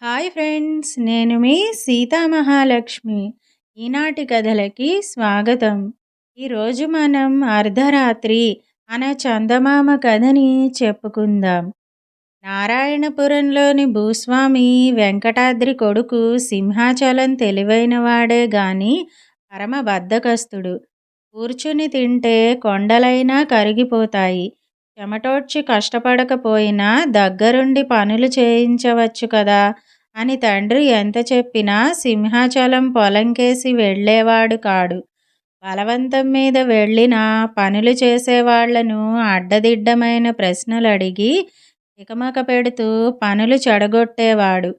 Hi friends, నేను మీ సీతామహాలక్ష్మి. ఈనాటి కథలకి స్వాగతం. ఈరోజు మనం అర్ధరాత్రి అనే చందమామ కథని చెప్పుకుందాం. నారాయణపురంలోని భూస్వామి వెంకటాద్రి కొడుకు సింహాచలం తెలివైనవాడే గాని పరమ బద్ధకస్తుడు. కూర్చుని తింటే కొండలైనా కరిగిపోతాయి. చెమటోడ్చి కష్టపడకపోయినా దగ్గరుండి పనులు చేయించవచ్చు కదా అని తండ్రి ఎంత చెప్పినా సింహాచలం పొలంకేసి వెళ్ళేవాడు కాడు. బలవంతం మీద వెళ్ళినా పనులు చేసేవాళ్లను అడ్డదిడ్డమైన ప్రశ్నలడిగి తికమక పెడుతూ పనులు చెడగొట్టేవాడు.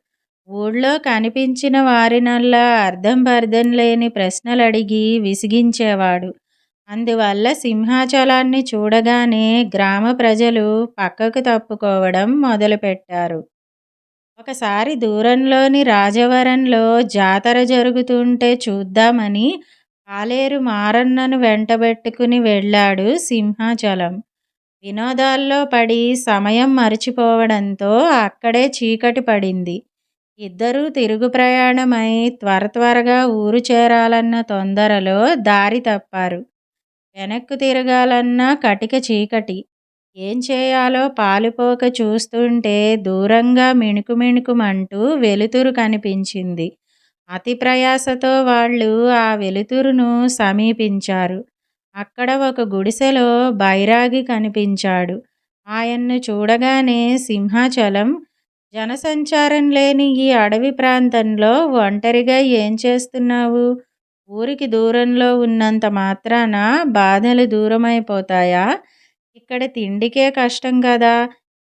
ఊళ్ళో కనిపించిన వారినల్లా అర్థం పర్థం లేని ప్రశ్నలడిగి విసిగించేవాడు. అందువల్ల సింహాచలాన్ని చూడగానే గ్రామ ప్రజలు పక్కకు తప్పుకోవడం మొదలుపెట్టారు. ఒకసారి దూరంలోని రాజవరంలో జాతర జరుగుతుంటే చూద్దామని పాలేరు మారన్నను వెంటబెట్టుకుని వెళ్ళాడు సింహాచలం. వినోదాల్లో పడి సమయం మరిచిపోవడంతో అక్కడే చీకటి పడింది. ఇద్దరూ తిరుగు ప్రయాణమై త్వరగా ఊరు చేరాలన్న తొందరలో దారి తప్పారు. వెనక్కు తిరగాలన్నా కటిక చీకటి. ఏం చేయాలో పాలుపోక చూస్తుంటే దూరంగా మిణుకుమిణుకుమంటూ వెలుతురు కనిపించింది. అతి ప్రయాసతో వాళ్ళు ఆ వెలుతురును సమీపించారు. అక్కడ ఒక గుడిసెలో బైరాగి కనిపించాడు. ఆయన్ను చూడగానే సింహాచలం, జనసంచారం లేని ఈ అడవి ప్రాంతంలో ఒంటరిగా ఏం చేస్తున్నావు? ఊరికి దూరంలో ఉన్నంత మాత్రాన బాధలు దూరమైపోతాయా? ఇక్కడ తిండికే కష్టం కదా,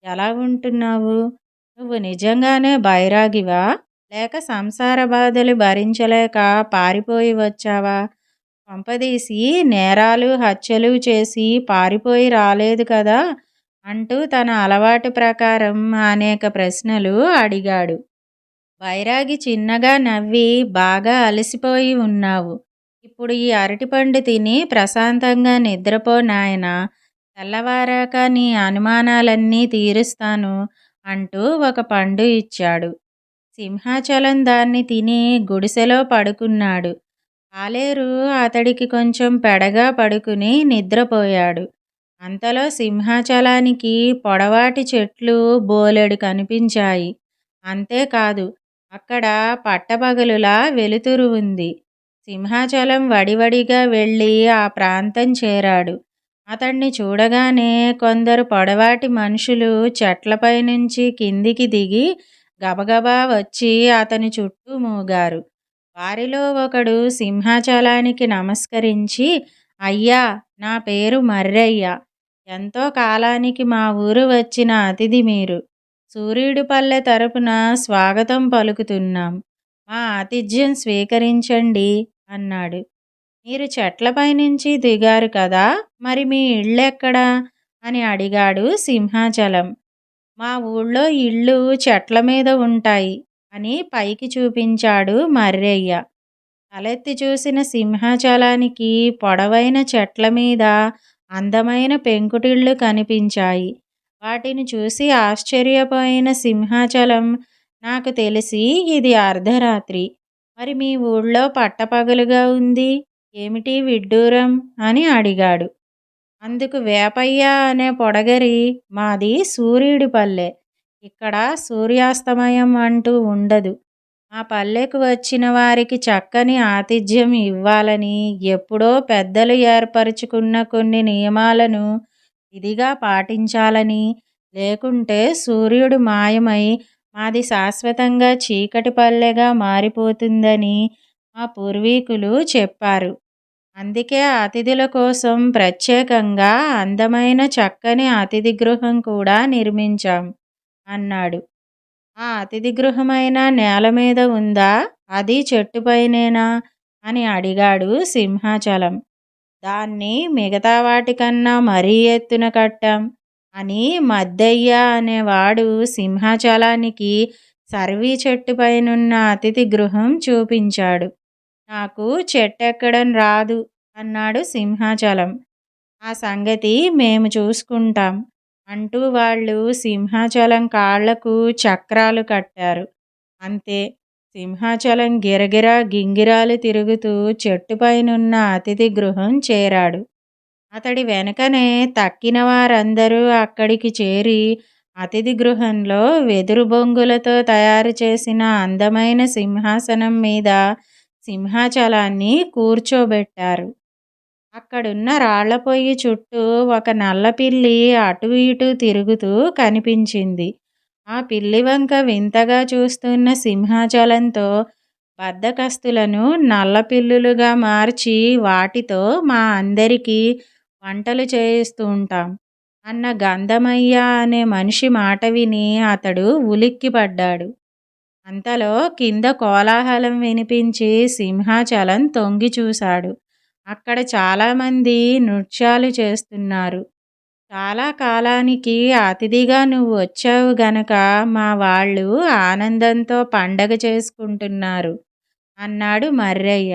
ఎలా ఉంటున్నావు? నువ్వు నిజంగానే బైరాగివా, లేక సంసార బాధలు భరించలేక పారిపోయి వచ్చావా? కొంపదీసి నేరాలు హత్యలు చేసి పారిపోయి రాలేదు కదా అంటూ తన అలవాటు ప్రకారం అనేక ప్రశ్నలు అడిగాడు. బైరాగి చిన్నగా నవ్వి, బాగా అలసిపోయి ఉన్నావు. ఇప్పుడు ఈ అరటిపండు తిని ప్రశాంతంగా నిద్రపో నాయనా. తెల్లవారాక నీ అనుమానాలన్నీ తీరుస్తాను అంటూ ఒక పండు ఇచ్చాడు. సింహాచలం దాన్ని తిని గుడిసెలో పడుకున్నాడు. పాలేరు అతడికి కొంచెం పెడగా పడుకుని నిద్రపోయాడు. అంతలో సింహాచలానికి పొడవాటి చెట్లు బోలెడు కనిపించాయి. అంతేకాదు, అక్కడ పట్టపగలులా వెలుతురు ఉంది. సింహాచలం వడివడిగా వెళ్ళి ఆ ప్రాంతం చేరాడు. అతన్ని చూడగానే కొందరు పొడవాటి మనుషులు చెట్లపై నుంచి కిందికి దిగి గబగబా వచ్చి అతని చుట్టూ మూగారు. వారిలో ఒకడు సింహాచలానికి నమస్కరించి, అయ్యా, నా పేరు మర్రయ్య. ఎంతో కాలానికి మా ఊరు వచ్చిన అతిథి మీరు. సూర్యుడిపల్లె తరపున స్వాగతం పలుకుతున్నాం. మా ఆతిథ్యం స్వీకరించండి అన్నాడు. మీరు చెట్లపై నుంచి దిగారు కదా, మరి మీ ఇళ్ళెక్కడా అని అడిగాడు సింహాచలం. మా ఊళ్ళో ఇళ్ళు చెట్ల మీద ఉంటాయి అని పైకి చూపించాడు మర్రయ్య. తలెత్తి చూసిన సింహాచలానికి పొడవైన చెట్ల మీద అందమైన పెంకుటిళ్ళు కనిపించాయి. వాటిని చూసి ఆశ్చర్యపోయిన సింహాచలం, నాకు తెలిసి ఇది అర్ధరాత్రి. మరి మీ ఊళ్ళో పట్టపగలుగా ఉంది, ఏమిటి విడ్డూరం అని అడిగాడు. అందుకు వేపయ్య అనే పొడగరి, మాది సూర్యుడి పల్లె. ఇక్కడ సూర్యాస్తమయం అంటూ ఉండదు. మా పల్లెకు వచ్చిన వారికి చక్కని ఆతిథ్యం ఇవ్వాలని ఎప్పుడో పెద్దలు ఏర్పరచుకున్న కొన్ని నియమాలను విధిగా పాటించాలని, లేకుంటే సూర్యుడు మాయమై మాది శాశ్వతంగా చీకటి పల్లెగా మారిపోతుందని మా పూర్వీకులు చెప్పారు. అందుకే అతిథుల కోసం ప్రత్యేకంగా అందమైన చక్కని అతిథి గృహం కూడా నిర్మించాం అన్నాడు. ఆ అతిథి గృహమైనా నేల మీద ఉందా, అది చెట్టుపైనేనా అని అడిగాడు సింహాచలం. దాన్ని మిగతా వాటికన్నా మరీ ఎత్తున కట్టాం అని మద్దయ్య అనేవాడు సింహాచలానికి సర్వీ చెట్టుపైనున్న అతిథి గృహం చూపించాడు. నాకు చెట్టెక్కడం రాదు అన్నాడు సింహాచలం. ఆ సంగతి మేము చూసుకుంటాం అంటూ వాళ్ళు సింహాచలం కాళ్లకు చక్రాలు కట్టారు. అంతే. సింహాచలం గిరగిరా గింగిరాలు తిరుగుతూ చెట్టుపైనున్న అతిథి గృహం చేరాడు. అతడి వెనకనే తక్కిన వారందరూ అక్కడికి చేరి అతిథి గృహంలో వెదురు బొంగులతో తయారు చేసిన అందమైన సింహాసనం మీద సింహాచలాన్ని కూర్చోబెట్టారు. అక్కడున్న రాళ్ల పొయ్యి చుట్టూ ఒక నల్లపిల్లి అటూ ఇటూ తిరుగుతూ కనిపించింది. ఆ పిల్లి వంక వింతగా చూస్తున్న సింహాచలంతో, బద్ధకస్తులను నల్లపిల్లులుగా మార్చి వాటితో మా అందరికీ వంటలు చేయిస్తుంటాం అన్న గంధమయ్య అనే మనిషి మాట విని అతడు ఉలిక్కిపడ్డాడు. అంతలో కింద కోలాహలం వినిపించి సింహాచలం తొంగి చూశాడు. అక్కడ చాలామంది నృత్యాలు చేస్తున్నారు. చాలా కాలానికి అతిథిగా నువ్వు వచ్చావు గనక మా వాళ్ళు ఆనందంతో పండగ చేసుకుంటున్నారు అన్నాడు మర్రయ్య.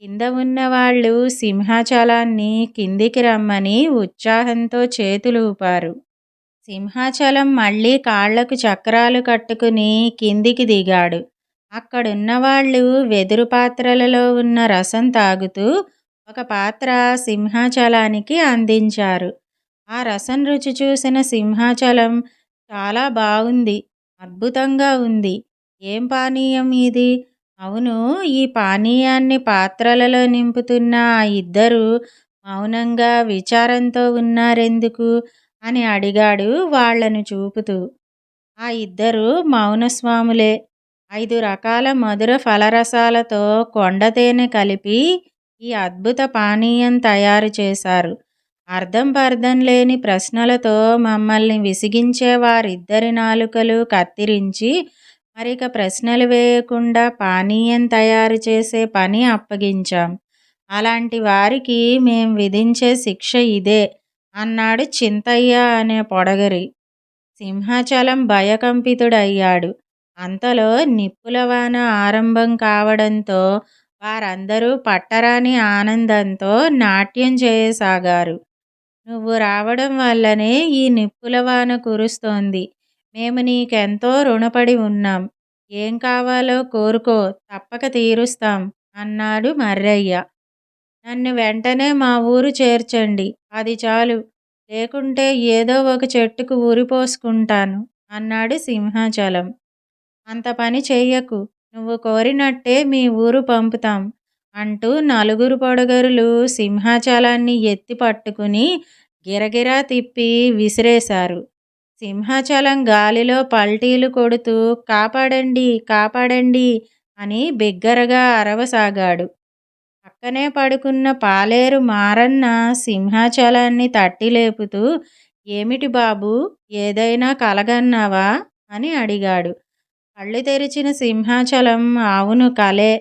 కింద ఉన్నవాళ్ళు సింహాచలాన్ని కిందికి రమ్మని ఉత్సాహంతో చేతులు ఊపారు. సింహాచలం మళ్ళీ కాళ్లకు చక్రాలు కట్టుకుని కిందికి దిగాడు. అక్కడున్నవాళ్ళు వెదురు పాత్రలలో ఉన్న రసం తాగుతూ ఒక పాత్ర సింహాచలానికి అందించారు. ఆ రసం రుచి చూసిన సింహాచలం, చాలా బాగుంది, అద్భుతంగా ఉంది. ఏం పానీయం ఇది? అవును, ఈ పానీయాన్ని పాత్రలలో నింపుతున్న ఆ ఇద్దరు మౌనంగా విచారంతో ఉన్నారెందుకు అని అడిగాడు వాళ్లను చూపుతూ. ఆ ఇద్దరు మౌనస్వాములే. 5 రకాల మధుర ఫలరసాలతో కొండతేనె కలిపి ఈ అద్భుత పానీయం తయారు చేశారు. అర్థం పర్థం లేని ప్రశ్నలతో మమ్మల్ని విసిగించే వారిద్దరి నాలుకలు కత్తిరించి మరిక ప్రశ్నలు వేయకుండా పానీయం తయారు చేసే పని అప్పగించాం. అలాంటి వారికి మేం విధించే శిక్ష ఇదే అన్నాడు చింతయ్య అనే పొడగరి. సింహాచలం భయకంపితుడయ్యాడు. అంతలో నిప్పుల వాన ఆరంభం కావడంతో వారందరూ పట్టరాని ఆనందంతో నాట్యం చేయసాగారు. నువ్వు రావడం వల్లనే ఈ నిప్పుల వాన కురుస్తోంది. మేము నీకెంతో రుణపడి ఉన్నాం. ఏం కావాలో కోరుకో, తప్పక తీరుస్తాం అన్నాడు మర్రయ్య. నన్ను వెంటనే మా ఊరు చేర్చండి, అది చాలు. లేకుంటే ఏదో ఒక చెట్టుకు ఊరిపోసుకుంటాను అన్నాడు సింహాచలం. అంత పని చెయ్యకు, నువ్వు కోరినట్టే మీ ఊరు పంపుతాం అంటూ నలుగురు పొడగరులు సింహాచలాన్ని ఎత్తి పట్టుకుని గిరగిరా తిప్పి విసిరేశారు. సింహాచలం గాలిలో పల్టీలు కొడుతూ కాపాడండి, కాపాడండి అని బిగ్గరగా అరవసాగాడు. పక్కనే పడుకున్న పాలేరు మారన్న సింహాచలాన్ని తట్టి లేపుతూ, ఏమిటి బాబూ, ఏదైనా కలగన్నావా అని అడిగాడు. కళ్ళు తెరిచిన సింహాచలం, అవును కలే,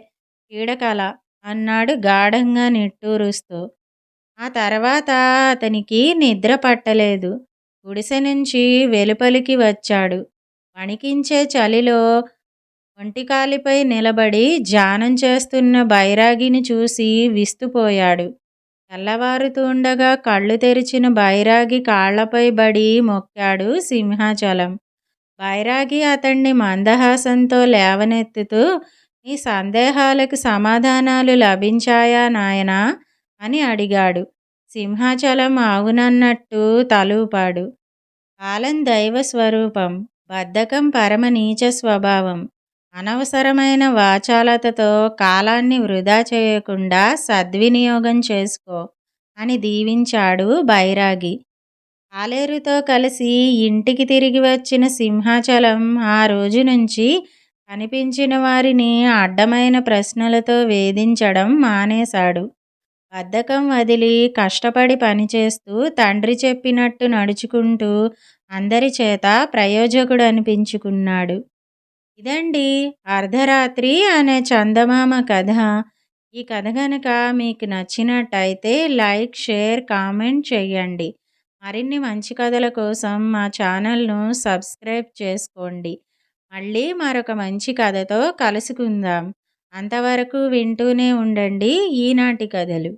పీడకల అన్నాడు గాఢంగా నిట్టూరుస్తూ. ఆ తర్వాత అతనికి నిద్ర పట్టలేదు. గుడిసె నుంచి వెలుపలికి వచ్చాడు. వణికించే చలిలో ఒంటికాలిపై నిలబడి ధ్యానం చేస్తున్న బైరాగిని చూసి విస్తుపోయాడు. తెల్లవారుతుండగా కళ్ళు తెరిచిన బైరాగి కాళ్లపై బడి మొక్కాడు సింహాచలం. బైరాగి అతన్ని మందహాసంతో లేవనెత్తుతూ, నీ సందేహాలకు సమాధానాలు లభించాయా నాయనా అని అడిగాడు. సింహాచలం అవునన్నట్టు తలూపాడు. కాలం దైవ స్వరూపం, బద్ధకం పరమ నీచ స్వభావం. అనవసరమైన వాచాలతతో కాలాన్ని వృధా చేయకుండా సద్వినియోగం చేసుకో అని దీవించాడు బైరాగి. పాలేరుతో కలిసి ఇంటికి తిరిగి వచ్చిన సింహాచలం ఆ రోజు నుంచి కనిపించిన వారిని అడ్డమైన ప్రశ్నలతో వేధించడం మానేశాడు. బద్ధకం వదిలి కష్టపడి పనిచేస్తూ తండ్రి చెప్పినట్టు నడుచుకుంటూ అందరి చేత ప్రయోజకుడు అనిపించుకున్నాడు. ఇదండి అర్ధరాత్రి అనే చందమామ కథ. ఈ కథ కనుక మీకు నచ్చినట్టయితే లైక్, షేర్, కామెంట్ చేయండి. మరిన్ని మంచి కథల కోసం మా ఛానల్ను సబ్స్క్రైబ్ చేసుకోండి. మళ్ళీ మరొక మంచి కథతో కలుసుకుందాం. అంతవరకు వింటూనే ఉండండి ఈనాటి కథలు.